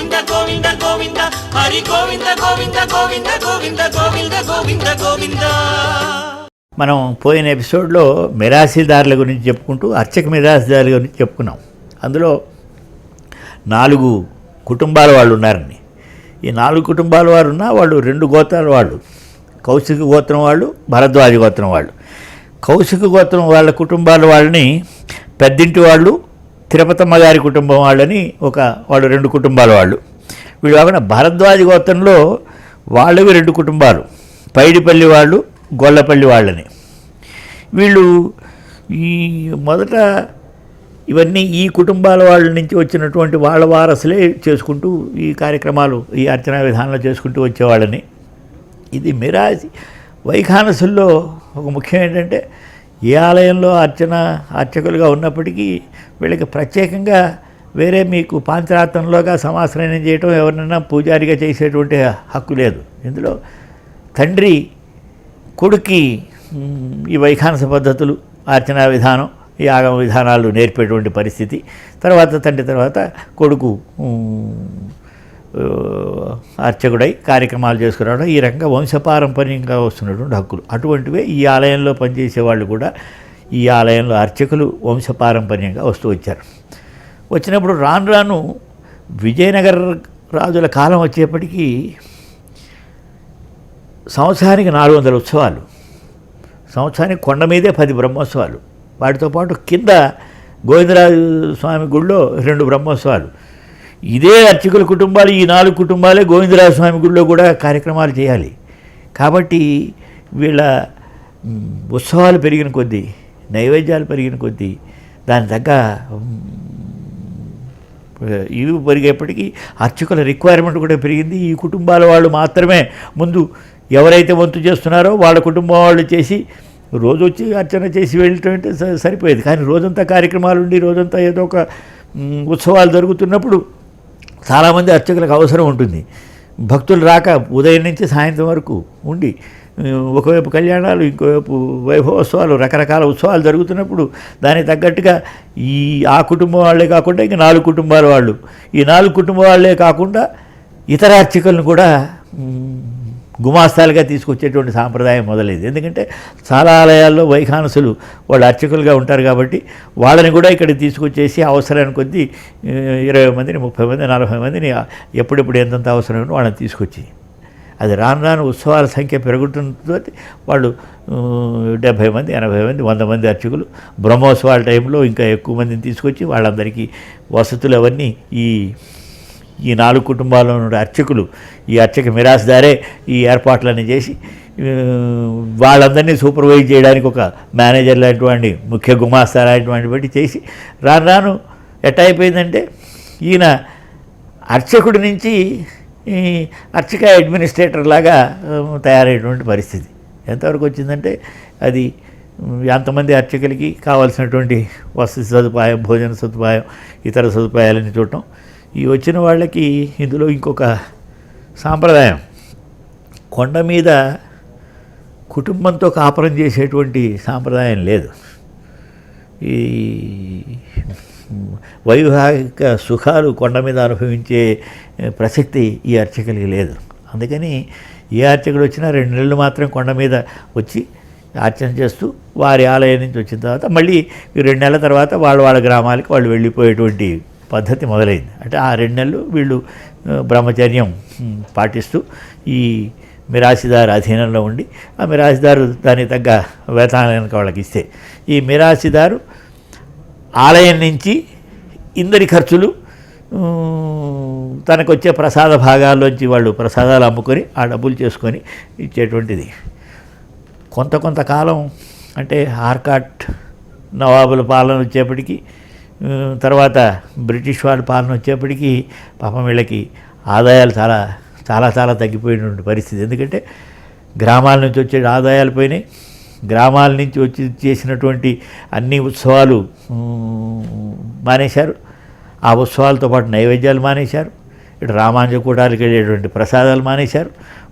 గోవింద గోవింద గోవింద హరి గోవింద గోవింద గోవింద గోవింద గోవింద గోవింద గోవింద. మనం పోయిన ఎపిసోడ్లో మిరాసీదారుల గురించి చెప్పుకుంటూ అర్చక మిరాసీదారుల గురించి చెప్పుకున్నాం. అందులో 4 కుటుంబాల వాళ్ళు ఉన్నారని. ఈ 4 కుటుంబాల వారు ఉన్నా వాళ్ళు 2 గోత్రాల వాళ్ళు, కౌశిక గోత్రం వాళ్ళు, భరద్వాజ గోత్రం వాళ్ళు. కౌశిక గోత్రం వాళ్ళ కుటుంబాల వాళ్ళని పెద్దింటి వాళ్ళు, తిరుపతమ్మ గారి కుటుంబం వాళ్ళని వాళ్ళు 2 కుటుంబాల వాళ్ళు. వీళ్ళు కాకుండా భరద్వాజ గోత్రంలో వాళ్ళవి 2 కుటుంబాలు, పైడిపల్లి వాళ్ళు, గొల్లపల్లి వాళ్ళని. వీళ్ళు మొదట ఇవన్నీ ఈ కుటుంబాల వాళ్ళ నుంచి వచ్చినటువంటి వాళ్ళ వారసులే చేసుకుంటూ ఈ కార్యక్రమాలు, ఈ అర్చనా విధానంలో చేసుకుంటూ వచ్చేవాళ్ళని. ఇది మిరాసి వైఖానసుల్లో ఒక ముఖ్యం ఏంటంటే, ఏ ఆలయంలో అర్చకులుగా ఉన్నప్పటికీ వీళ్ళకి ప్రత్యేకంగా వేరే మీకు పాంచరాత్రంలోగా సమాశ్రయం చేయటం, ఎవరినైనా పూజారిగా చేసేటువంటి హక్కు లేదు. ఇందులో తండ్రి కొడుక్కి ఈ వైఖానస పద్ధతులు, అర్చనా విధానం, ఈ ఆగమ విధానాలు నేర్పేటువంటి పరిస్థితి. తర్వాత కొడుకు అర్చకుడై కార్యక్రమాలు చేసుకురావడం, ఈ రకంగా వంశపారంపర్యంగా వస్తున్నటువంటి హక్కులు. అటువంటివే ఈ ఆలయంలో పనిచేసే వాళ్ళు కూడా ఈ ఆలయంలో అర్చకులు వంశపారంపర్యంగా వస్తూ వచ్చారు. వచ్చినప్పుడు రాను విజయనగర రాజుల కాలం వచ్చేప్పటికీ సంవత్సరానికి 400 ఉత్సవాలు, సంవత్సరానికి కొండ మీదే 10 బ్రహ్మోత్సవాలు, వాటితో పాటు కింద గోవిందరాజు స్వామి గుడిలో 2 బ్రహ్మోత్సవాలు. ఇదే అర్చకుల కుటుంబాలు, ఈ 4 కుటుంబాలే గోవిందరాజు స్వామి గుడిలో కూడా కార్యక్రమాలు చేయాలి. కాబట్టి వీళ్ళ ఉత్సవాలు పెరిగిన కొద్దీ, నైవేద్యాలు పెరిగిన కొద్దీ దాని తగ్గ ఇవి పెరిగేప్పటికీ అర్చకుల రిక్వైర్మెంట్ కూడా పెరిగింది. ఈ కుటుంబాల వాళ్ళు మాత్రమే ముందు ఎవరైతే వంతు చేస్తున్నారో వాళ్ళ కుటుంబం వాళ్ళు చేసి రోజు వచ్చి అర్చన చేసి వెళ్ళటం సరిపోయేది. కానీ రోజంతా కార్యక్రమాలు ఉండి, రోజంతా ఏదో ఒక ఉత్సవాలు జరుగుతున్నప్పుడు చాలామంది అర్చకులకు అవసరం ఉంటుంది. భక్తులు రాక ఉదయం నుంచి సాయంత్రం వరకు ఉండి, ఒకవైపు కళ్యాణాలు, ఇంకోవైపు వైభవోత్సవాలు, రకరకాల ఉత్సవాలు జరుగుతున్నప్పుడు దానికి తగ్గట్టుగా ఆ కుటుంబం వాళ్ళే కాకుండా ఇంక 4 కుటుంబాల వాళ్ళు, ఈ 4 కుటుంబం వాళ్ళే కాకుండా ఇతర అర్చకులను కూడా గుమాస్తాలుగా తీసుకొచ్చేటువంటి సాంప్రదాయం మొదలైంది. ఎందుకంటే చాలా ఆలయాల్లో వైఖానసులు వాళ్ళు అర్చకులుగా ఉంటారు కాబట్టి వాళ్ళని కూడా ఇక్కడికి తీసుకొచ్చేసి అవసరానికి కొద్దీ 20 మందిని, 30 మంది, 40 మందిని ఎప్పుడెప్పుడు ఎంతంత అవసరమో వాళ్ళని తీసుకొచ్చి, అది రాను ఉత్సవాల సంఖ్య పెరుగుతుందో వాళ్ళు 70 మంది, 80 మంది, 100 మంది అర్చకులు. బ్రహ్మోత్సవాల టైంలో ఇంకా ఎక్కువ మందిని తీసుకొచ్చి వాళ్ళందరికీ వసతులు అవన్నీ ఈ 4 కుటుంబాల్లో ఉన్న అర్చకులు, ఈ అర్చక మిరాస్దారే ఈ ఏర్పాట్లన్నీ చేసి వాళ్ళందరినీ సూపర్వైజ్ చేయడానికి ఒక మేనేజర్ లాంటి ముఖ్య గుమాస్తా లాంటి బట్టి చేసి రాను ఎట్లా అయిపోయిందంటే, ఈయన అర్చకుడి నుంచి అర్చక అడ్మినిస్ట్రేటర్ లాగా తయారయ్యేటువంటి పరిస్థితి ఎంతవరకు వచ్చిందంటే, అది అంతమంది అర్చకులకి కావాల్సినటువంటి వసతి సదుపాయం, భోజన సదుపాయం, ఇతర సదుపాయాలని చూడటం. ఈ వచ్చిన వాళ్ళకి ఇందులో ఇంకొక సాంప్రదాయం, కొండ మీద కుటుంబంతో కాపురం చేసేటువంటి సాంప్రదాయం లేదు. ఈ వైవాహిక సుఖాలు కొండ మీద అనుభవించే ప్రసక్తి ఈ అర్చకులకి లేదు. అందుకని ఏ అర్చకుడు వచ్చినా 2 నెలలు మాత్రం కొండ మీద వచ్చి అర్చన చేస్తూ వారి ఆలయం నుంచి వచ్చిన తర్వాత మళ్ళీ ఈ 2 నెలల తర్వాత వాళ్ళ గ్రామాలకి వాళ్ళు వెళ్ళిపోయేటువంటి పద్ధతి మొదలైంది. అంటే ఆ 2 నెలలు వీళ్ళు బ్రహ్మచర్యం పాటిస్తూ ఈ మిరాసిదారు అధీనంలో ఉండి, ఆ మిరాసిదారు దానికి తగ్గ వేతనానికి వాళ్ళకి ఇస్తే, ఈ మిరాసిదారు ఆలయం నుంచి ఇందరి ఖర్చులు, తనకు వచ్చే ప్రసాద భాగాల్లోంచి వాళ్ళు ప్రసాదాలు అమ్ముకొని ఆ డబ్బులు చేసుకొని ఇచ్చేటువంటిది. కొంతకాలం అంటే ఆర్కాట్ నవాబుల పాలన వచ్చేప్పటికీ, తర్వాత బ్రిటిష్ వాళ్ళ పాలన వచ్చేప్పటికీ పాపం వీళ్ళకి ఆదాయాలు చాలా తగ్గిపోయినటువంటి పరిస్థితి. ఎందుకంటే గ్రామాల నుంచి వచ్చే ఆదాయాలు పోయినాయి. గ్రామాల నుంచి వచ్చి చేసినటువంటి అన్ని ఉత్సవాలు మానేశారు. ఆ ఉత్సవాలతో పాటు నైవేద్యాలు మానేశారు. ఇటు రామాంజకూటాలకు వెళ్ళేటువంటి ప్రసాదాలు మానేశారు.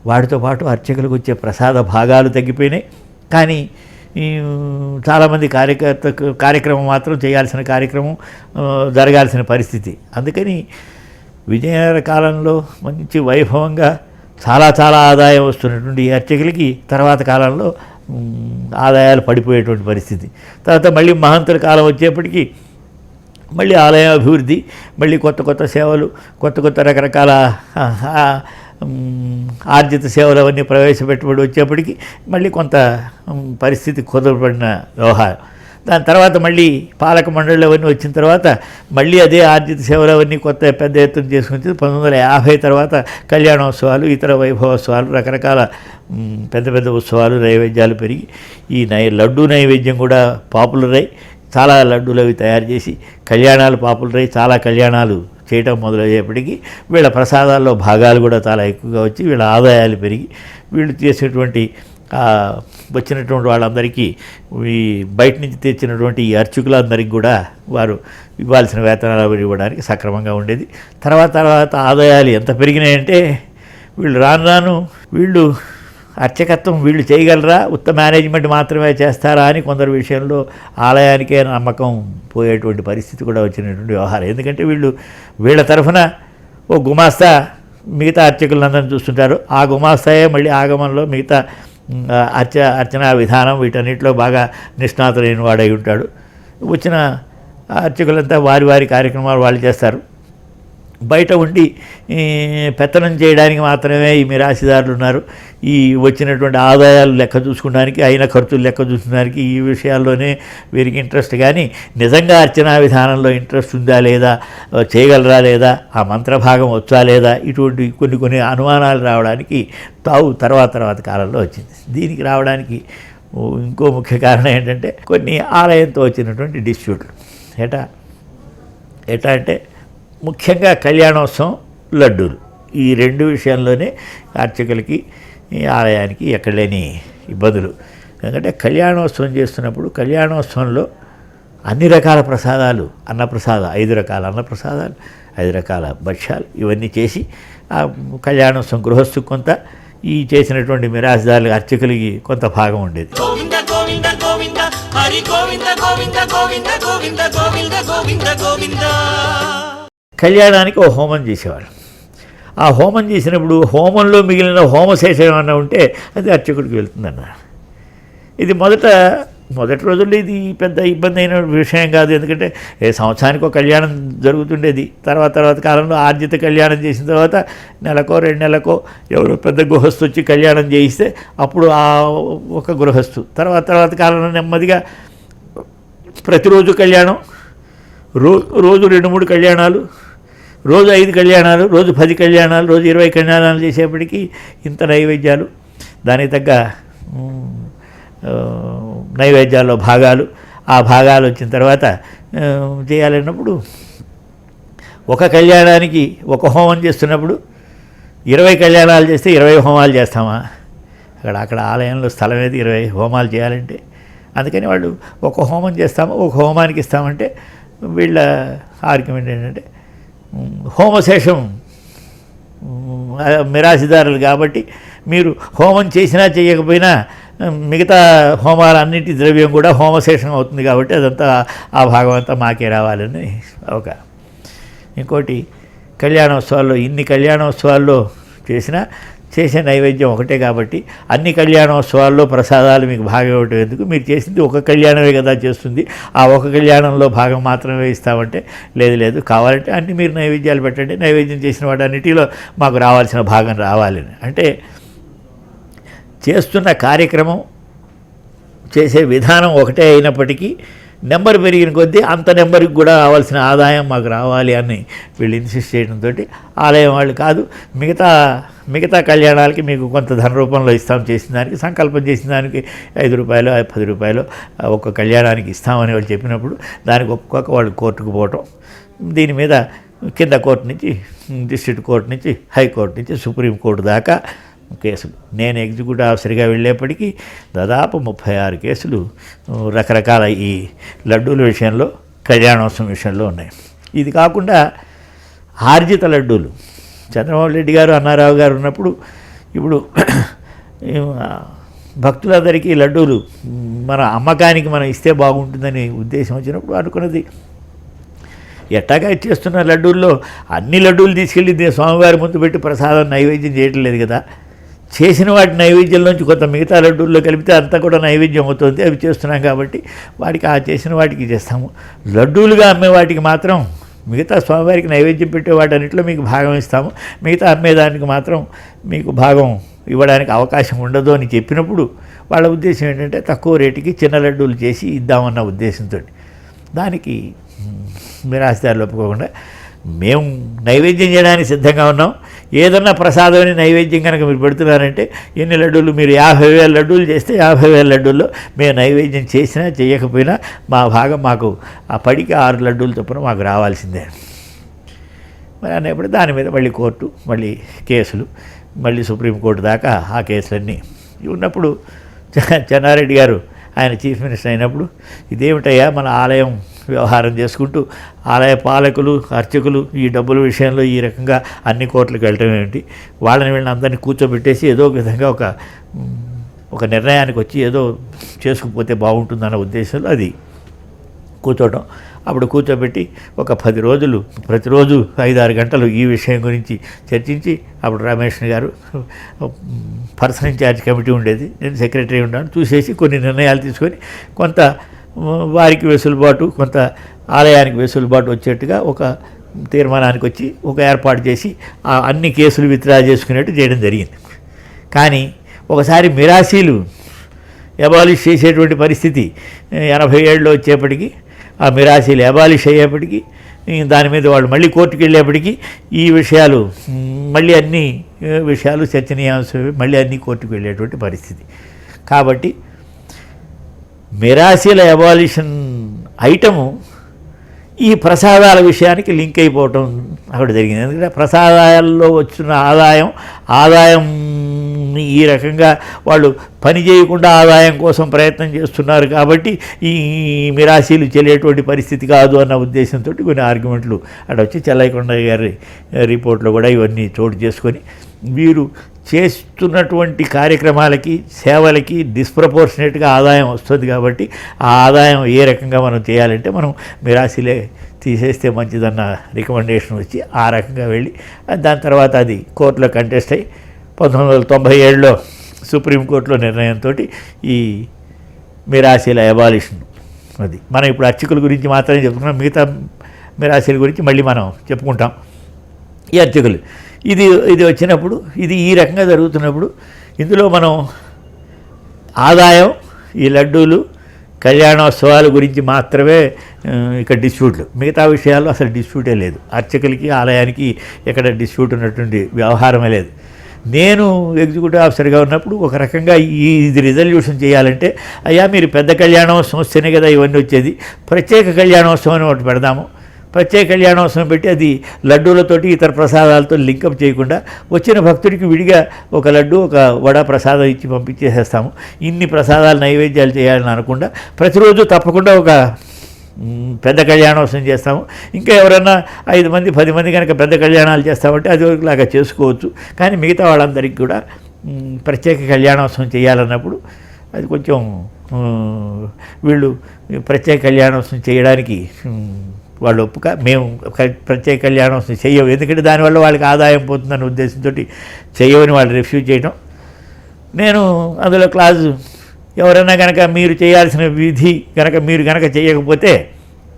వాటితో పాటు అర్చకులకు వచ్చే ప్రసాద భాగాలు తగ్గిపోయినాయి. కానీ చాలామంది కార్యక్రమం మాత్రం చేయాల్సిన కార్యక్రమం జరగాల్సిన పరిస్థితి. అందుకని విజయనగర కాలంలో మంచి వైభవంగా చాలా చాలా ఆదాయం వస్తున్నటువంటి ఈ అర్చకులకి తర్వాత కాలంలో ఆదాయాలు పడిపోయేటువంటి పరిస్థితి. తర్వాత మళ్ళీ మహంతుల కాలం వచ్చేప్పటికీ మళ్ళీ ఆలయ అభివృద్ధి, మళ్ళీ కొత్త కొత్త సేవలు, కొత్త కొత్త రకరకాల ఆర్జిత సేవలు అవన్నీ ప్రవేశపెట్టబడి వచ్చేప్పటికి మళ్ళీ కొంత పరిస్థితి కుదరబడిన వ్యవహారం. దాని తర్వాత మళ్ళీ పాలక మండళ్ళు అవన్నీ వచ్చిన తర్వాత మళ్ళీ అదే ఆర్జిత సేవలు అవన్నీ కొత్త పెద్ద ఎత్తున చేసుకుని 1950 తర్వాత కళ్యాణోత్సవాలు, ఇతర వైభవోత్సవాలు, రకరకాల పెద్ద పెద్ద ఉత్సవాలు, నైవేద్యాలు పెరిగి ఈ లడ్డూ నైవేద్యం కూడా పాపులర్ అయ్యి చాలా లడ్డూలు అవి తయారు చేసి కళ్యాణాలు పాపులర్ అయ్యి చాలా కళ్యాణాలు చేయటం మొదలయ్యేప్పటికీ వీళ్ళ ప్రసాదాల్లో భాగాలు కూడా చాలా ఎక్కువగా వచ్చి వీళ్ళ ఆదాయాలు పెరిగి వీళ్ళు చేసేటువంటి వచ్చినటువంటి వాళ్ళందరికీ ఈ బయట నుంచి తెచ్చినటువంటి ఈ అర్చకులందరికీ కూడా వారు ఇవ్వాల్సిన వేతనాలు ఇవ్వడానికి సక్రమంగా ఉండేది. తర్వాత ఆదాయాలు ఎంత పెరిగినాయంటే వీళ్ళు రాను వీళ్ళు అర్చకత్వం వీళ్ళు చేయగలరా, ఉత్తమ మేనేజ్మెంట్ మాత్రమే చేస్తారా అని కొందరు విషయంలో ఆలయానికే నమ్మకం పోయేటువంటి పరిస్థితి కూడా వచ్చినటువంటి వ్యవహారం. ఎందుకంటే వీళ్ళ తరఫున ఓ గుమాస్తా మిగతా అర్చకులందరినీ చూస్తుంటారు. ఆ గుమాస్తాయే మళ్ళీ ఆగమంలో మిగతా అర్చనా విధానం వీటన్నిటిలో బాగా నిష్ణాతులైన వాడై ఉంటాడు. వచ్చిన అర్చకులంతా వారి వారి కార్యక్రమాలు వాళ్ళు చేస్తారు. బయట ఉండి పెత్తనం చేయడానికి మాత్రమే ఈ మిరాసిదారులు ఉన్నారు. ఈ వచ్చినటువంటి ఆదాయాలు లెక్క చూసుకోవడానికి, అయిన ఖర్చులు లెక్క చూసుకోవడానికి ఈ విషయాల్లోనే వీరికి ఇంట్రెస్ట్. కానీ నిజంగా అర్చనా విధానంలో ఇంట్రెస్ట్ ఉందా లేదా, చేయగలరా లేదా, ఆ మంత్రభాగం వచ్చా లేదా, ఇటువంటి కొన్ని అనుమానాలు రావడానికి తర్వాత కాలంలో వచ్చింది. దీనికి రావడానికి ఇంకో ముఖ్య కారణం ఏంటంటే కొన్ని ఆలయంతో వచ్చినటువంటి డిస్ప్యూట్లు. ఎటా అంటే ముఖ్యంగా కళ్యాణోత్సవం, లడ్డూలు, ఈ రెండు విషయాల్లోనే అర్చకులకి ఈ ఆలయానికి ఎక్కడ లేని ఇబ్బందులు. ఎందుకంటే కళ్యాణోత్సవం చేస్తున్నప్పుడు కళ్యాణోత్సవంలో అన్ని రకాల ప్రసాదాలు, అన్నప్రసాదం 5 రకాల అన్నప్రసాదాలు, 5 రకాల భక్ష్యాలు ఇవన్నీ చేసి ఆ కళ్యాణోత్సవం గృహస్థు కొంత, ఈ చేసినటువంటి మిరాజ్దారులు అర్చకులకి కొంత భాగం ఉండేది. గోవింద గోవింద గోవింద హరి గోవింద గోవింద గోవింద గోవింద గోవింద గోవింద గోవింద. కళ్యాణానికి ఓ హోమం చేసేవాళ్ళు. ఆ హోమం చేసినప్పుడు హోమంలో మిగిలిన హోమశేషం ఏమన్నా ఉంటే అది అర్చకుడికి వెళ్తుందన్న. ఇది మొదటి రోజుల్లో ఇది పెద్ద ఇబ్బంది అయిన విషయం కాదు. ఎందుకంటే సంవత్సరానికి ఒక కళ్యాణం జరుగుతుండేది. తర్వాత కాలంలో ఆర్జిత కళ్యాణం చేసిన తర్వాత నెలకో 2 నెలలకో ఎవరో పెద్ద గృహస్థు వచ్చి కళ్యాణం చేయిస్తే అప్పుడు ఆ ఒక గృహస్థు తర్వాత కాలంలో నెమ్మదిగా ప్రతిరోజు కళ్యాణం, రోజు 2-3 కళ్యాణాలు, రోజు 5 కళ్యాణాలు, రోజు 10 కళ్యాణాలు, రోజు 20 కళ్యాణాలు చేసేప్పటికీ ఇంత నైవేద్యాలు, దానికి తగ్గ నైవేద్యాల్లో భాగాలు, ఆ భాగాలు వచ్చిన తర్వాత చేయాలన్నప్పుడు ఒక కళ్యాణానికి ఒక హోమం చేస్తున్నప్పుడు 20 కళ్యాణాలు చేస్తే 20 హోమాలు చేస్తామా? అక్కడ ఆలయంలో స్థలం ఏది 20 హోమాలు చేయాలంటే? అందుకని వాళ్ళు ఒక హోమం చేస్తాము, ఒక హోమానికి ఇస్తామంటే వీళ్ళ ఆర్గ్యుమెంట్ ఏంటంటే హోమశేషం మిరాసిదారులు కాబట్టి మీరు హోమం చేసినా చేయకపోయినా మిగతా హోమాలన్నింటి ద్రవ్యం కూడా హోమశేషం అవుతుంది కాబట్టి అదంతా ఆ భాగం అంతా మాకే రావాలని ఒక. ఇంకోటి కళ్యాణోత్సవాల్లో ఇన్ని కళ్యాణోత్సవాల్లో చేసే నైవేద్యం ఒకటే కాబట్టి అన్ని కళ్యాణోత్సవాల్లో ప్రసాదాలు మీకు భాగం ఇవ్వటం ఎందుకు, మీరు చేసింది ఒక కళ్యాణమే కదా చేస్తుంది, ఆ ఒక కళ్యాణంలో భాగం మాత్రమే ఇస్తామంటే లేదు కావాలంటే అన్ని మీరు నైవేద్యాలు పెట్టండి, నైవేద్యం చేసిన వాటన్నిటిలో మాకు రావాల్సిన భాగం రావాలని. అంటే చేస్తున్న కార్యక్రమం చేసే విధానం ఒకటే అయినప్పటికీ నెంబర్ పెరిగిన కొద్దీ అంత నెంబర్కి కూడా రావాల్సిన ఆదాయం మాకు రావాలి అని వీళ్ళు ఇన్సిస్ట్ చేయడంతో ఆలయం వాళ్ళు కాదు మిగతా కళ్యాణాలకి మీకు కొంత ధన రూపంలో ఇస్తాం, చేసిన దానికి సంకల్పం చేసిన దానికి 5 రూపాయలు 10 రూపాయలు ఒక్క కళ్యాణానికి ఇస్తామని వాళ్ళు చెప్పినప్పుడు దానికి ఒక్కొక్క వాళ్ళు కోర్టుకు పోవటం. దీని మీద కింద కోర్టు నుంచి, డిస్ట్రిక్ట్ కోర్టు నుంచి, హైకోర్టు నుంచి సుప్రీంకోర్టు దాకా కేసులు. నేను ఎగ్జిక్యూటివ్ ఆఫీసర్గా వెళ్ళేప్పటికీ దాదాపు 36 కేసులు రకరకాల ఈ లడ్డూల విషయంలో, కళ్యాణోత్సవం విషయంలో ఉన్నాయి. ఇది కాకుండా ఆర్జిత లడ్డూలు చంద్రబాబు నాయుడు గారు, అన్నారావు గారు ఉన్నప్పుడు ఇప్పుడు భక్తులందరికీ లడ్డూలు మన అమ్మకానికి మనం ఇస్తే బాగుంటుందని ఉద్దేశం వచ్చినప్పుడు అనుకున్నది ఎట్టాగా చేస్తున్న లడ్డూల్లో అన్ని లడ్డూలు తీసుకెళ్ళి స్వామివారి ముందు పెట్టి ప్రసాదం నైవేద్యం చేయటం లేదు కదా. చేసిన వాటి నైవేద్యంలోంచి కొంత మిగతా లడ్డూల్లో కలిపితే అంతా కూడా నైవేద్యం అవుతుంది. అవి చేస్తున్నాం కాబట్టి వాటికి ఆ చేసిన వాటికి చేస్తాము. లడ్డూలుగా అమ్మే వాటికి మాత్రం మిగతా స్వామివారికి నైవేద్యం పెట్టే వాటన్నిటిలో మీకు భాగం ఇస్తాము, మిగతా అమ్మేదానికి మాత్రం మీకు భాగం ఇవ్వడానికి అవకాశం ఉండదు అని చెప్పినప్పుడు వాళ్ళ ఉద్దేశం ఏంటంటే తక్కువ రేటుకి చిన్న లడ్డూలు చేసి ఇద్దామన్న ఉద్దేశంతో దానికి మిరాస్దారులు ఒప్పుకోకుండా మేము నైవేద్యం చేయడానికి సిద్ధంగా ఉన్నాం. ఏదన్నా ప్రసాదమని నైవేద్యం కనుక మీరు పెడుతున్నారంటే ఎన్ని లడ్డూలు, మీరు 50,000 లడ్డూలు చేస్తే 50,000 లడ్డూల్లో మేము నైవేద్యం చేసినా చేయకపోయినా మా భాగం మాకు ఆ పడికి 6 లడ్డూలు చొప్పున మాకు రావాల్సిందే. మరి అనేప్పుడు దాని మీద మళ్ళీ కోర్టు, మళ్ళీ కేసులు, మళ్ళీ సుప్రీంకోర్టు దాకా ఆ కేసులన్నీ ఉన్నప్పుడు చెన్నారెడ్డి గారు ఆయన చీఫ్ మినిస్టర్ అయినప్పుడు ఇదేమిటయ్యా మన ఆలయం వ్యవహారం చేసుకుంటూ ఆలయ పాలకులు అర్చకులు ఈ డబ్బుల విషయంలో ఈ రకంగా అన్ని కోర్టులకు వెళ్ళటం ఏమిటి, వీళ్ళని అందరినీ కూర్చోబెట్టేసి ఏదో ఒక విధంగా ఒక నిర్ణయానికి వచ్చి ఏదో చేసుకుపోతే బాగుంటుందన్న ఉద్దేశంలో అది కూర్చోవటం. అప్పుడు కూర్చోబెట్టి ఒక 10 రోజులు ప్రతిరోజు 5-6 గంటలు ఈ విషయం గురించి చర్చించి అప్పుడు రమేష్ గారు పర్సన్ ఇన్ఛార్జ్ కమిటీ ఉండేది, నేను సెక్రటరీ ఉన్నాను, చూసేసి కొన్ని నిర్ణయాలు తీసుకొని కొంత వారికి వెసులుబాటు కొంత ఆలయానికి వెసులుబాటు వచ్చేట్టుగా ఒక తీర్మానానికి వచ్చి ఒక ఏర్పాటు చేసి అన్ని కేసులు విత్డ్రా చేసుకునేట్టు చేయడం జరిగింది. కానీ ఒకసారి మిరాసీలు అబాలిష్ చేసేటువంటి పరిస్థితి 87లో వచ్చేప్పటికీ ఆ మిరాసీలు అబాలిష్ అయ్యేప్పటికీ దాని మీద వాళ్ళు మళ్ళీ కోర్టుకు వెళ్ళేప్పటికీ ఈ విషయాలు మళ్ళీ అన్ని విషయాలు చర్చనీయాంశం మళ్ళీ అన్ని కోర్టుకు వెళ్ళేటువంటి పరిస్థితి. కాబట్టి మిరాసీల అబాలిషన్ ఐటము ఈ ప్రసాదాల విషయానికి లింక్ అయిపోవటం అక్కడ జరిగింది. ఎందుకంటే ప్రసాదాల్లో వచ్చిన ఆదాయం ఈ రకంగా వాళ్ళు పని చేయకుండా ఆదాయం కోసం ప్రయత్నం చేస్తున్నారు కాబట్టి ఈ మిరాసీలు చెల్లేటువంటి పరిస్థితి కాదు అన్న ఉద్దేశంతో కొన్ని ఆర్గ్యుమెంట్లు అక్కడ వచ్చి చెల్లయ్యకొండ గారి రిపోర్ట్లో కూడా ఇవన్నీ చోటు చేసుకొని వీరు చేస్తున్నటువంటి కార్యక్రమాలకి సేవలకి డిస్ప్రపోర్షనేట్గా ఆదాయం వస్తుంది కాబట్టి ఆ ఆదాయం ఏ రకంగా మనం చేయాలంటే మనం మిరాసీలే తీసేస్తే మంచిదన్న రికమెండేషన్ వచ్చి ఆ రకంగా వెళ్ళి దాని తర్వాత అది కోర్టులో కంటెస్ట్ అయ్యి 1997లో సుప్రీంకోర్టులో నిర్ణయంతో ఈ మిరాసీల అబాలిషన్ అది మనం ఇప్పుడు అర్చకుల గురించి మాత్రమే చెప్పుకున్నాం, మిగతా మిరాసీల గురించి మళ్ళీ మనం చెప్పుకుంటాం. ఈ అర్చకులు ఇది వచ్చినప్పుడు ఇది ఈ రకంగా జరుగుతున్నప్పుడు ఇందులో మనం ఆదాయం ఈ లడ్డూలు కళ్యాణోత్సవాల గురించి మాత్రమే ఇక్కడ డిస్ప్యూట్లు, మిగతా విషయాల్లో అసలు డిస్ప్యూటే లేదు. అర్చకులకి ఆలయానికి ఎక్కడ డిస్ప్యూట్ ఉన్నటువంటి వ్యవహారమే లేదు. నేను ఎగ్జిక్యూటివ్ ఆఫీసర్గా ఉన్నప్పుడు ఒక రకంగా ఇది రిజల్యూషన్ చేయాలంటే అయ్యా మీరు పెద్ద కళ్యాణోత్సవం వస్తేనే కదా ఇవన్నీ వచ్చేది, ప్రత్యేక కళ్యాణోత్సవం అని ఒకటి పెడదాము, ప్రత్యేక కళ్యాణోత్సవం పెట్టి అది లడ్డూలతోటి ఇతర ప్రసాదాలతో లింకప్ చేయకుండా వచ్చిన భక్తుడికి విడిగా ఒక లడ్డు ఒక వడ ప్రసాదం ఇచ్చి పంపించేసేస్తాము. ఇన్ని ప్రసాదాలు నైవేద్యాలు చేయాలని అనకుండా ప్రతిరోజు తప్పకుండా ఒక పెద్ద కళ్యాణోత్సవం చేస్తాము. ఇంకా ఎవరన్నా 5 మంది 10 మంది కనుక పెద్ద కళ్యాణాలు చేస్తామంటే అది ఒకలాగా చేసుకోవచ్చు. కానీ మిగతా వాళ్ళందరికీ కూడా ప్రత్యేక కళ్యాణోత్సవం చేయాలన్నప్పుడు అది కొంచెం వీళ్ళు ప్రత్యేక కళ్యాణోత్సవం చేయడానికి వాళ్ళు మేము ప్రత్యేక కళ్యాణోత్సవం చెయ్యవు, ఎందుకంటే దానివల్ల వాళ్ళకి ఆదాయం పోతుందన్న ఉద్దేశంతో చెయ్యవని వాళ్ళు రిఫ్యూజ్ చేయడం. నేను అందులో క్లాజు ఎవరైనా కనుక మీరు చేయాల్సిన విధి మీరు కనుక చేయకపోతే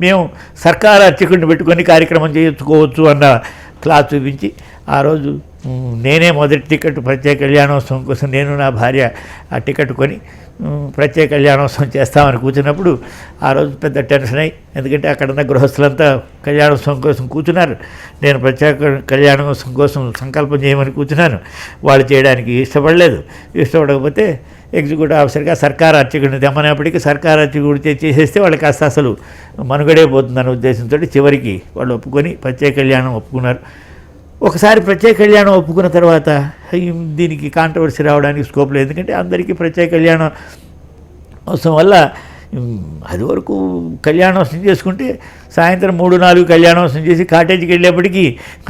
మేము సర్కారు అర్చకుడిని పెట్టుకొని కార్యక్రమం చేసుకోవచ్చు అన్న క్లాస్ చూపించి ఆ రోజు నేనే మొదటి టికెట్ ప్రత్యేక కళ్యాణోత్సవం కోసం నేను నా భార్య ఆ టికెట్ కొని ప్రత్యేక కళ్యాణోత్సవం చేస్తామని కూర్చున్నప్పుడు ఆ రోజు పెద్ద టెన్షన్ అయ్యి, ఎందుకంటే అక్కడున్న గృహస్థులంతా కళ్యాణోత్సవం కోసం కూర్చున్నారు, నేను ప్రత్యేక కళ్యాణోత్సవం కోసం సంకల్పం చేయమని కూర్చున్నాను. వాళ్ళు చేయడానికి ఇష్టపడకపోతే ఎగ్జిక్యూటివ్ ఆఫీసర్గా సర్కారు అర్చకుడిని తెమ్మనేప్పటికీ సర్కారు అర్చకుడు చేసేస్తే వాళ్ళకి కాస్త అసలు మనుగడే పోతుందన్న ఉద్దేశంతో చివరికి వాళ్ళు ఒప్పుకొని ప్రత్యేక కళ్యాణం ఒప్పుకున్నారు. ఒకసారి ప్రత్యేక కళ్యాణం ఒప్పుకున్న తర్వాత దీనికి కాంట్రవర్సీ రావడానికి స్కోప్ లేదు, ఎందుకంటే అందరికీ ప్రత్యేక కళ్యాణం అవసరం వల్ల అది వరకు కళ్యాణోత్సవం చేసుకుంటే సాయంత్రం 3-4 కళ్యాణోత్సవం చేసి కాటేజీకి వెళ్ళేప్పటికీ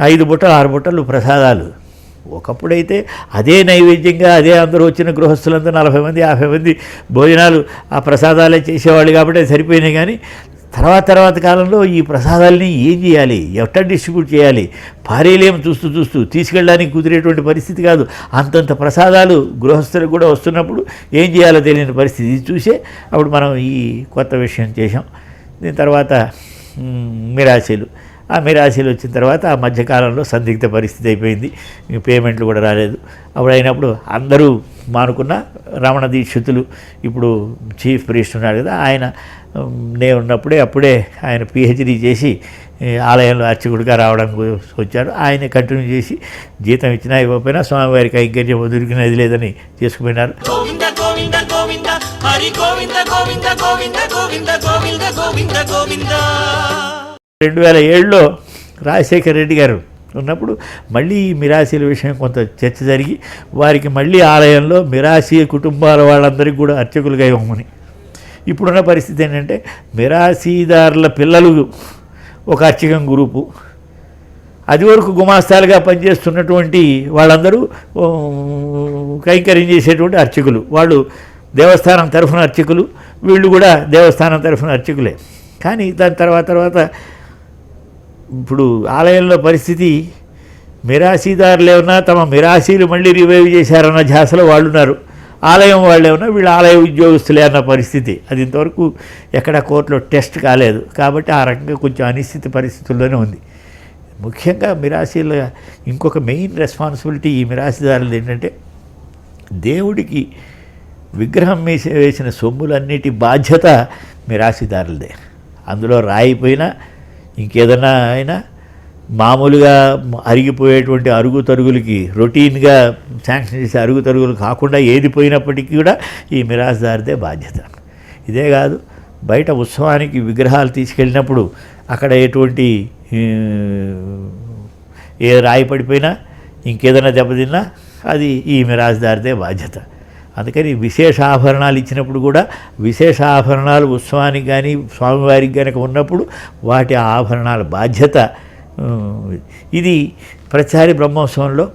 5 బుట్టలు 6 బుట్టలు ప్రసాదాలు. ఒకప్పుడైతే అదే నైవేద్యంగా అదే అందరూ వచ్చిన గృహస్థులంతా 40 మంది 50 మంది భోజనాలు ఆ ప్రసాదాలే చేసేవాళ్ళు కాబట్టి అది సరిపోయినాయి. కానీ తర్వాత కాలంలో ఈ ప్రసాదాలని ఏం చేయాలి, ఎట్లా డిస్ట్రిబ్యూట్ చేయాలి, భార్యలేం చూస్తూ తీసుకెళ్ళడానికి కుదిరేటువంటి పరిస్థితి కాదు. అంతంత ప్రసాదాలు గృహస్థులకు కూడా వస్తున్నప్పుడు ఏం చేయాలో తెలియని పరిస్థితి. ఇది చూసే అప్పుడు మనం ఈ కొత్త విషయం చేసాం. దీని తర్వాత మిరాసీలు. ఆ మిరాసీలు వచ్చిన తర్వాత ఆ మధ్యకాలంలో సందిగ్ధ పరిస్థితి అయిపోయింది, పేమెంట్లు కూడా రాలేదు. అప్పుడు అయినప్పుడు అందరూ మానుకున్న రమణ దీక్షితులు ఇప్పుడు చీఫ్ ప్రీస్ట్ ఉన్నాడు కదా, ఆయన నేను ఉన్నప్పుడే అప్పుడే ఆయన పిహెచ్డీ చేసి ఆలయంలో అర్చకుడిగా రావడానికి వచ్చాడు. ఆయన కంటిన్యూ చేసి జీతం ఇచ్చినా ఇవ్వకపోయినా స్వామివారి కైంకర్యం వదులుకునేది లేదని చేసుకుపోయినారు. గోవింద గోవింద గోవింద హరి గోవింద గోవింద గోవింద గోవింద గోవింద గోవింద గోవింద. 2007లో రాజశేఖర రెడ్డి గారు ఉన్నప్పుడు మళ్ళీ ఈ మిరాసీల విషయం కొంత చర్చ జరిగి వారికి మళ్ళీ ఆలయంలో మిరాసీ కుటుంబాల వాళ్ళందరికీ కూడా అర్చకులుగా ఇవ్వమని. ఇప్పుడున్న పరిస్థితి ఏంటంటే మిరాసీదారుల పిల్లలు ఒక అర్చకం గ్రూపు, అది వరకు గుమాస్తాలుగా పనిచేస్తున్నటువంటి వాళ్ళందరూ కైంకర్యం చేసేటువంటి అర్చకులు, వాళ్ళు దేవస్థానం తరఫున అర్చకులు, వీళ్ళు కూడా దేవస్థానం తరఫున అర్చకులే. కానీ దాని తర్వాత ఇప్పుడు ఆలయంలో పరిస్థితి మిరాసీదారులు ఏమన్నా తమ మిరాసీలు మళ్ళీ రివైవ్ చేశారన్న ధ్యాసలో వాళ్ళు ఉన్నారు, ఆలయం వాళ్ళు ఏమన్నా వీళ్ళు ఆలయ ఉద్యోగస్తులే అన్న పరిస్థితి. అది ఇంతవరకు ఎక్కడ కోర్టులో టెస్ట్ కాలేదు. కాబట్టి ఆ రకంగా కొంచెం అనిశ్చిత పరిస్థితుల్లోనే ఉంది. ముఖ్యంగా మిరాసీల ఇంకొక మెయిన్ రెస్పాన్సిబిలిటీ ఈ మిరాసీదారులది ఏంటంటే, దేవుడికి విగ్రహం వేసిన సొమ్ములన్నిటి బాధ్యత మిరాసీదారులదే. అందులో రాయిపోయినా ఇంకేదన్నా అయినా మామూలుగా అరిగిపోయేటువంటి అరుగు తరుగులకి రొటీన్గా శాంక్షన్ చేసే అరుగు తరుగులు కాకుండా ఏది పోయినప్పటికీ కూడా ఈ మిరాస్దారిదే బాధ్యత. ఇదే కాదు, బయట ఉత్సవానికి విగ్రహాలు తీసుకెళ్ళినప్పుడు అక్కడ ఎటువంటి ఏ రాయి పడిపోయినా ఇంకేదైనా దెబ్బతిన్నా అది ఈ మిరాస్దారిదే బాధ్యత. అందుకని విశేష ఆభరణాలు ఇచ్చినప్పుడు కూడా విశేష ఆభరణాలు ఉత్సవానికి కానీ స్వామివారికి కనుక ఉన్నప్పుడు వాటి ఆభరణాల బాధ్యత ఇది. ప్రతిసారి బ్రహ్మోత్సవంలో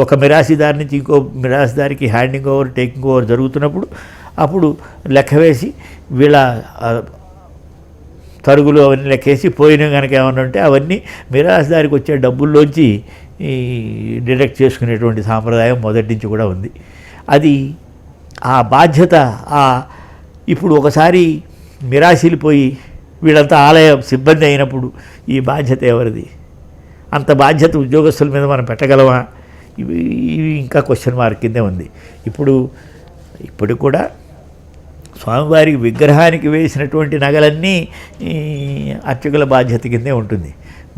ఒక మిరాసీదారి నుంచి ఇంకో మిరాసీదారికి హ్యాండింగ్ ఓవర్ టేకింగ్ ఓవర్ జరుగుతున్నప్పుడు అప్పుడు లెక్క వేసి వీళ్ళ తరుగులు అవన్నీ లెక్కేసి పోయిన కనుక ఏమన్నా ఉంటే అవన్నీ మిరాసీదారికి వచ్చే డబ్బుల్లోంచి డిడక్ట్ చేసుకునేటువంటి సాంప్రదాయం మొదటి నుంచి కూడా ఉంది. అది ఆ బాధ్యత ఇప్పుడు ఒకసారి మిరాసీలు పోయి వీళ్ళంతా ఆలయ సిబ్బంది అయినప్పుడు ఈ బాధ్యత ఎవరిది? అంత బాధ్యత ఉద్యోగస్తుల మీద మనం పెట్టగలమా? ఇవి ఇంకా క్వశ్చన్ మార్క్ కిందే ఉంది. ఇప్పుడు కూడా స్వామివారికి విగ్రహానికి వేసినటువంటి నగలన్నీ అర్చకుల బాధ్యత కిందే ఉంటుంది.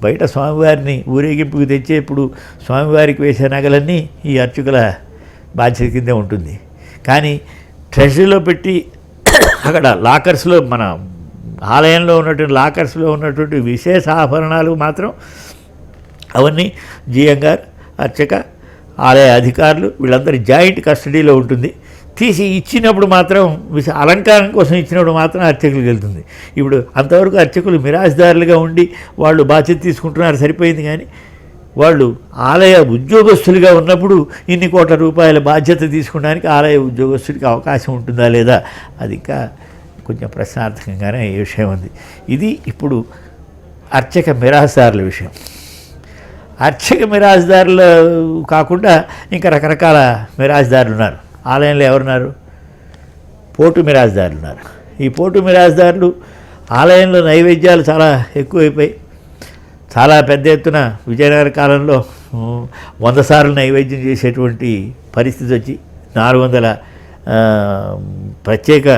బయట స్వామివారిని ఊరేగింపుకు తెచ్చేప్పుడు స్వామివారికి వేసే నగలన్నీ ఈ అర్చకుల బాధ్యత కిందే ఉంటుంది. కానీ ట్రెజరీలో పెట్టి అక్కడ లాకర్స్లో మన ఆలయంలో ఉన్నటువంటి లాకర్స్లో ఉన్నటువంటి విశేష ఆభరణాలు మాత్రం అవన్నీ జిఎం గారు, అర్చక, ఆలయ అధికారులు వీళ్ళందరి జాయింట్ కస్టడీలో ఉంటుంది. తీసి ఇచ్చినప్పుడు మాత్రం అలంకారం కోసం ఇచ్చినప్పుడు మాత్రం అర్చకులకు వెళ్తుంది. ఇప్పుడు అంతవరకు అర్చకులు మిరాస్దారులుగా ఉండి వాళ్ళు బాధ్యత తీసుకుంటున్నారు, సరిపోయింది. కానీ వాళ్ళు ఆలయ ఉద్యోగస్తులుగా ఉన్నప్పుడు ఇన్ని కోట్ల రూపాయల బాధ్యత తీసుకోవడానికి ఆలయ ఉద్యోగస్తుడికి అవకాశం ఉంటుందా లేదా, అది ఇంకా కొంచెం ప్రశ్నార్థకంగానే ఈ విషయం ఉంది. ఇది ఇప్పుడు అర్చక మిరాస్దారుల విషయం. అర్చక మిరాస్దారులు కాకుండా ఇంకా రకరకాల మిరాస్దారులు ఉన్నారు. ఆలయంలో ఎవరున్నారు? పోటు మిరాస్దారులు ఉన్నారు. ఈ పోటు మిరాస్దారులు ఆలయంలో నైవేద్యాలు చాలా ఎక్కువైపోయి చాలా పెద్ద ఎత్తున విజయనగర కాలంలో 100 సార్లు నైవేద్యం చేసేటువంటి పరిస్థితి వచ్చి 400 ప్రత్యేక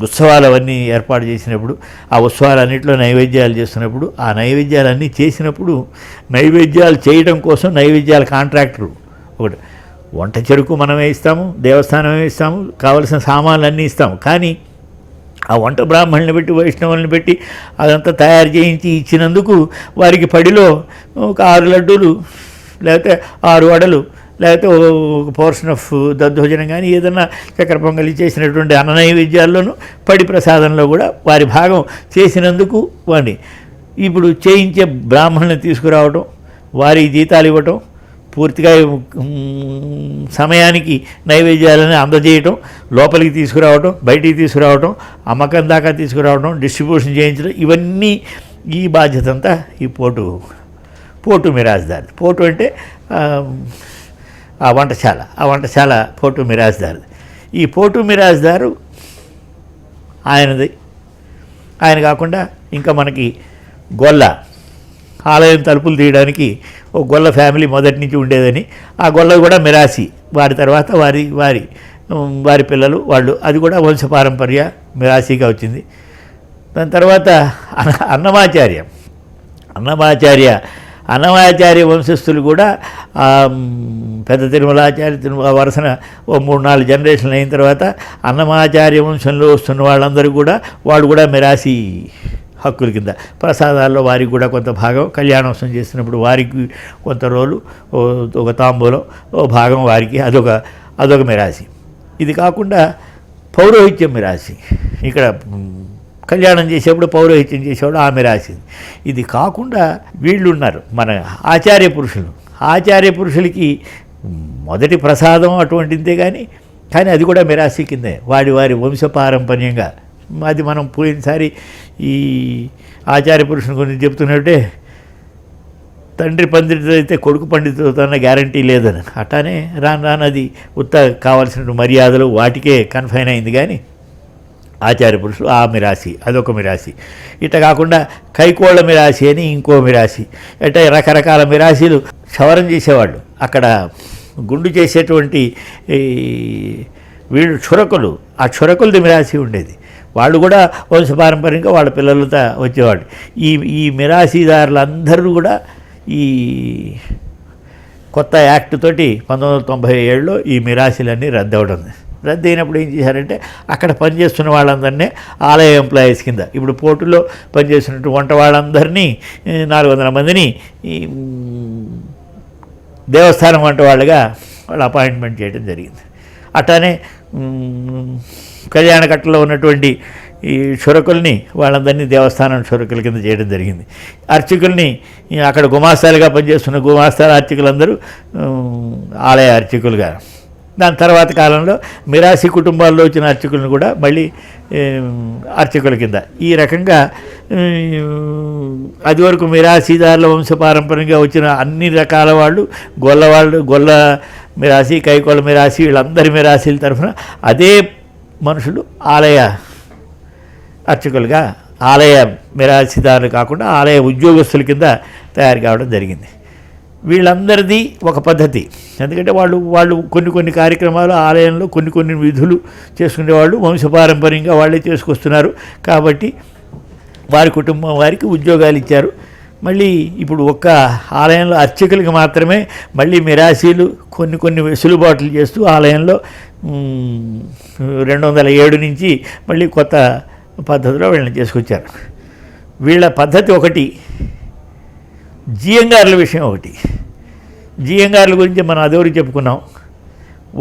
ఉత్సవాలు అవన్నీ ఏర్పాటు చేసినప్పుడు ఆ ఉత్సవాలన్నింటిలో నైవేద్యాలు చేస్తున్నప్పుడు ఆ నైవేద్యాలన్నీ చేసినప్పుడు నైవేద్యాలు చేయడం కోసం నైవేద్యాల కాంట్రాక్టరు ఒకటి వంట చెరుకు మనమే ఇస్తాము, దేవస్థానమే ఇస్తాము, కావలసిన సామాన్లు అన్నీ ఇస్తాము. కానీ ఆ వంట బ్రాహ్మణుని పెట్టి వైష్ణవుల్ని పెట్టి అదంతా తయారు చేయించి ఇచ్చినందుకు వారికి పడిలో ఒక 6 లడ్డూలు లేకపోతే 6 వడలు లేకపోతే ఒక పోర్షన్ ఆఫ్ దద్దోజనం కానీ ఏదన్నా చక్కెర పొంగలి చేసినటువంటి అన్న నైవేద్యాల్లోనూ పడి ప్రసాదంలో కూడా వారి భాగం చేసినందుకు వాడిని ఇప్పుడు చేయించే బ్రాహ్మణుని తీసుకురావడం, వారి జీతాలు ఇవ్వటం, పూర్తిగా సమయానికి నైవేద్యాలను అందజేయటం, లోపలికి తీసుకురావడం, బయటికి తీసుకురావడం, అమ్మకం దాకా తీసుకురావడం, డిస్ట్రిబ్యూషన్ చేయించడం, ఇవన్నీ ఈ బాధ్యత అంతా ఈ పోటు మిరాజ్దార్. పోటు అంటే ఆ వంటశాల పోటు మిరాజ్దార్. ఈ పోటు మిరాజ్దారు ఆయనది. ఆయన కాకుండా ఇంకా మనకి గొల్ల, ఆలయం తలుపులు తీయడానికి ఒక గొల్ల ఫ్యామిలీ మొదటి నుంచి ఉండేదని, ఆ గొల్ల కూడా మిరాసి, వారి తర్వాత వారి పిల్లలు వాళ్ళు, అది కూడా వంశపారంపర్య మిరాసిగా వచ్చింది. దాని తర్వాత అన్నమాచార్య వంశస్థులు కూడా పెద్ద తిరుమల వరుసన ఓ 3-4 జనరేషన్లు అయిన తర్వాత అన్నమాచార్య వంశంలో వస్తున్న వాళ్ళందరూ కూడా వాళ్ళు కూడా మిరాసి హక్కుల కింద ప్రసాదాల్లో వారికి కూడా కొంత భాగం, కళ్యాణోత్సవం చేసినప్పుడు వారికి కొంత రోలు, ఒక తాంబూలం ఓ భాగం వారికి, అదొక మిరాసి. ఇది కాకుండా పౌరోహిత్యం మిరాసి, ఇక్కడ కళ్యాణం చేసేప్పుడు పౌరోహిత్యం చేసేవాడు ఆ మిరాసి. ఇది కాకుండా వీళ్ళు ఉన్నారు మన ఆచార్య పురుషులకి మొదటి ప్రసాదం అటువంటిదే కానీ అది కూడా మిరాసి కిందే, వారి వంశపారంపర్యంగా. అది మనం పోయినసారి ఈ ఆచార్య పురుషుని గురించి చెప్తున్నట్టే, తండ్రి పండితుడు అయితే కొడుకు పండితుడు అన్న గ్యారంటీ లేదని, అట్లానే రాను అది కావాల్సిన మర్యాదలు వాటికే కన్ఫైన్ అయింది. కానీ ఆచార్య పురుషులు ఆ మిరాసి, అదొక మిరాసి. ఇట్లా కాకుండా కైకోళ్ళ మిరాసి అని ఇంకో మిరాసి, అంటే రకరకాల మిరాసీలు క్షవరం చేసేవాళ్ళు. అక్కడ గుండు చేసేటువంటి వీళ్ళు క్షురకులు, ఆ క్షురకులది మిరాసి ఉండేది. వాళ్ళు కూడా వంశపారంపర్యంగా వాళ్ళ పిల్లలతో వచ్చేవాళ్ళు. ఈ మిరాసీదారులందరూ కూడా ఈ కొత్త యాక్ట్ తోటి 1997లో ఈ మిరాసీలన్నీ రద్దు అయినప్పుడు ఏం చేశారంటే, అక్కడ పనిచేస్తున్న వాళ్ళందరినీ ఆలయ ఎంప్లాయీస్ కింద, ఇప్పుడు పోర్టులో పనిచేస్తున్నట్టు వంట వాళ్ళందరినీ 400 మందిని దేవస్థానం వంట వాళ్ళగా వాళ్ళు అపాయింట్మెంట్ చేయడం జరిగింది. అట్లానే కళ్యాణకట్టలో ఉన్నటువంటి ఈ క్షురకుల్ని వాళ్ళందరినీ దేవస్థానం క్షురకుల కింద చేయడం జరిగింది. అర్చకుల్ని అక్కడ గుమాస్తాలుగా పనిచేస్తున్న అర్చకులందరూ ఆలయ అర్చకులుగా. దాని తర్వాత కాలంలో మిరాసి కుటుంబాల్లో వచ్చిన అర్చకులను కూడా మళ్ళీ అర్చకుల కింద. ఈ రకంగా అది వరకు మిరాసీదారుల వంశపారంపర్యంగా వచ్చిన అన్ని రకాల వాళ్ళు, గొల్ల మిరాసి, కైకోళ్ళ మిరాసి, వీళ్ళందరి మిరాసీల తరఫున అదే మనుషులు ఆలయ అర్చకులుగా, ఆలయ మిరాసీదారులు కాకుండా ఆలయ ఉద్యోగస్తుల కింద తయారు కావడం జరిగింది. వీళ్ళందరిది ఒక పద్ధతి. ఎందుకంటే వాళ్ళు కొన్ని కార్యక్రమాలు ఆలయంలో కొన్ని విధులు చేసుకునేవాళ్ళు వంశపారంపర్యంగా వాళ్ళే చేసుకొస్తున్నారు. కాబట్టి వారి కుటుంబం వారికి ఉద్యోగాలు ఇచ్చారు. మళ్ళీ ఇప్పుడు ఒక్క ఆలయంలో అర్చకులకి మాత్రమే మళ్ళీ మిరాసీలు కొన్ని వెసులుబాట్లు చేస్తూ ఆలయంలో 207 నుంచి మళ్ళీ కొత్త పద్ధతిలో వీళ్ళని చేసుకొచ్చారు. వీళ్ళ పద్ధతి ఒకటి, జియంగార్ల విషయం ఒకటి. జియంగార్ల గురించి మనం అదెవరికి చెప్పుకున్నాం.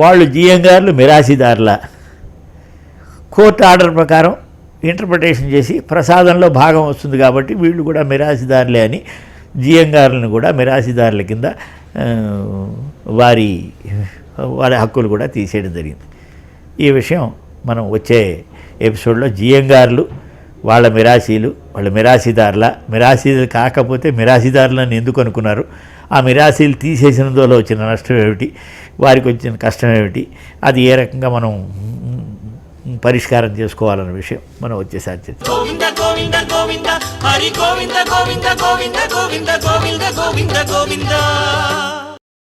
వాళ్ళు జియంగార్లు మిరాసీదారుల కోర్టు ఆర్డర్ ప్రకారం ఇంటర్ప్రిటేషన్ చేసి ప్రసాదంలో భాగం వస్తుంది కాబట్టి వీళ్ళు కూడా మిరాసీదారులే అని జియంగారులను కూడా మిరాసీదారుల కింద వారి హక్కులు కూడా తీసేయడం జరిగింది. ఈ విషయం మనం వచ్చే ఎపిసోడ్లో జియంగారులు, వాళ్ళ మిరాసీలు, వాళ్ళ మిరాసీలు కాకపోతే మిరాసీదారులను ఎందుకు అనుకున్నారు, ఆ మిరాసీలు తీసేసినందువల్ల వచ్చిన నష్టం ఏమిటి, వారికి వచ్చిన కష్టం ఏమిటి, అది ఏ రకంగా మనం పరిష్కారం చేసుకోవాలన్న విషయం మనం వచ్చేసారి గోవింద గోవింద గోవింద హరి గోవింద గోవింద గోవింద గోవింద గోవింద గోవింద గోవింద